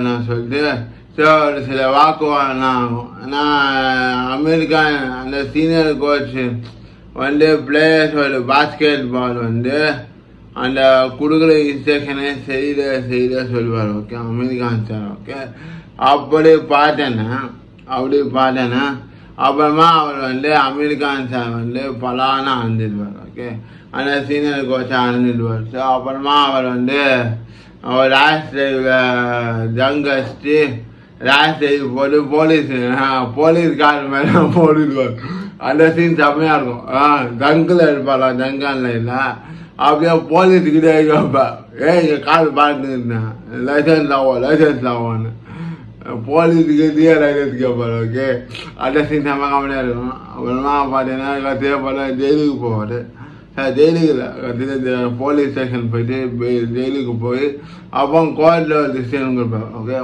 நான் சொல்லிட்டு ஒரு சில வாக்குவாதம் ஆகும். ஆனால் அமெரிக்கன் அந்த சீனியர் கோச் வந்து பிளேயர்ஸ் ஒரு பாஸ்கெட் பால் வந்து அந்த கொடுக்குற இன்ஸ்ட்ரக்ஷனே செய்த சொல்லுவார். Okay, American sir. ஓகே, அப்படி பார்த்தேன்னா அப்புறமா அவர் வந்து அமெரிக்கான் சார் வந்து பலான அணிஞ்சிடுவார். ஓகே, அந்த சீனியர் கோச்சாக அணிஞ்சிடுவார். ஸோ அப்புறமா அவர் வந்து லாஸ்ட் ஜங் அடிச்சுட்டு லாஸ்ட் போட்டு போலீஸ்கார் மேலே போட்டுடுவார். அந்த சீன் செம்மையாக இருக்கும். ஜங்கில் இருப்பாரா, ஜங்கான்ல இல்லை, அப்படியே போலீஸுக்கிட்டே இருக்கப்பா, இங்கே கால் பார்த்துருந்தேன் லைசன்ஸ் ஆகும்னு போலீஸுக்கிட்டே லைசன்ஸ் கேட்பார். ஓகே, அந்த சீன் செம்ம காமெடியாக இருக்கும். அப்புறமா பார்த்தீங்கன்னா தேவைப்பட ஜெயிலுக்கு போவார். ஜெயிலுக்கு போலீஸ் ஸ்டேஷன் போயிட்டு ஜெயிலுக்கு போய் அப்போ கோர்ட்டில் ஒரு டிசிஷன் கொடுப்பார். ஓகே,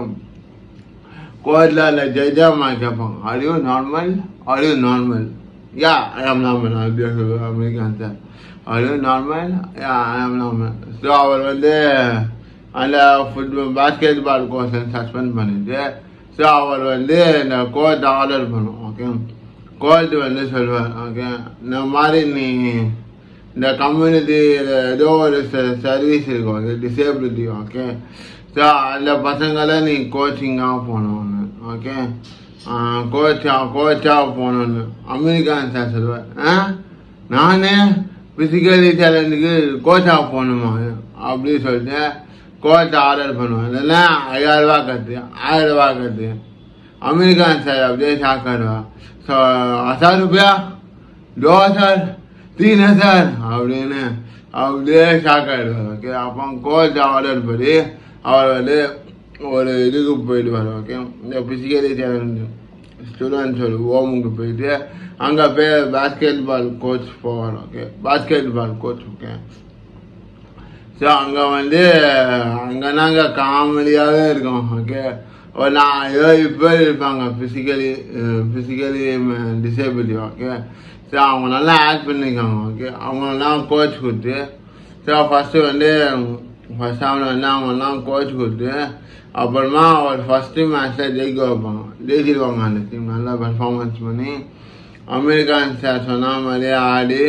கோர்ட்டில் அந்த ஜட்ஜாக கேட்பாங்க, are you normal? Yeah, I am normal. அப்படியே சொல்லுவார் American sir. Are you normal? Yeah, I am normal. So அவர் வந்து அந்த பாஸ்கெட் பால் கோர்ஸை சஸ்பெண்ட் பண்ணிட்டு ஸோ அவர் வந்து இந்த கோர்ட் ஆர்டர் பண்ணும். ஓகே, கோர்ட் வந்து சொல்லுவார், ஓகே, இந்த மாதிரி நீ இந்த கம்யூனிட்டியில் ஏதோ ஒரு சர்வீஸ் இருக்கும், அது டிசேபிலிட்டி. ஓகே, ஸோ அந்த பசங்களை நீ கோச்சிங்காக போகணுன்னு. ஓகே, கோச்சாக போகணுன்னு அமெரிக்கான் சார் சொல்லுவார். நானே ஃபிசிக்கலி சேலஞ்சுக்கு கோச்சாக போகணுமா அப்படின்னு சொல்லிட்டு கோச் ஆர்டர் பண்ணுவேன். இல்லைன்னா 1000 ரூபா கட்டு. அமெரிக்கான் சார் அப்படியே ஷாக்காடுவா. ஸோ 1000 ரூபாயா, 2000, 3000 அப்படின்னு அப்படியே ஷாக்காயிடுவார். ஓகே, அப்போ கோச் ஆர்டர் படி அவர் வந்து ஒரு இதுக்கு போயிடுவார். ஓகே, இந்த ஃபிசிக்கலி சேலஞ்சு ஸ்டூடெண்ட்ஸ் ஒரு ஹோமுக்கு போயிட்டு அங்கே போய் பாஸ்கெட் பால் கோச் போவார். Okay, basketball coach. Okay, so அங்கே வந்து அங்கே நாங்கள் காமெடியாகவே இருக்கோம். ஓகே, ஒரு 7 பேர் இருப்பாங்க ஃபிசிக்கலி டிசேபிலிட்டி. ஓகே, ஸோ அவங்க நல்லா ஆக்ட் பண்ணியிருக்காங்க. ஓகே, அவங்களெல்லாம் கோச் கொடுத்து ஸோ ஃபஸ்ட்டு வந்து அவனை வந்து அவங்கெல்லாம் கோச் கொடுத்து அப்புறமா ஒரு ஃபஸ்ட்டு மேட்ச்சில் ஜெயிச்சிருவாங்க. அந்த டீம் நல்லா பெர்ஃபார்மன்ஸ் பண்ணி அமெரிக்கன் சார் சொன்ன மாதிரியே ஆடி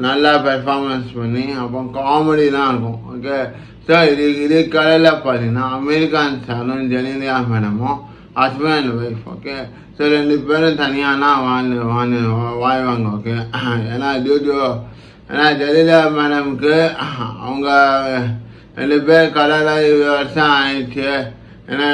நல்லா பெர்ஃபார்மன்ஸ் பண்ணி அப்போ காமெடிலாம் இருக்கும். ஓகே, ஸோ இது கடையில் பார்த்தீங்கன்னா அமெரிக்கன் சாரும் ஜெனிலியா மேடமும் husband and wife. Okay, so 2 பேரும் தனியானா வாழ்வாங்க. ஓகே, ஏன்னா ஜெனிலியா மேடமுக்கு அவங்க 2 பேர் கடையில் 20 வருஷம் ஆயிடுச்சு. ஏன்னா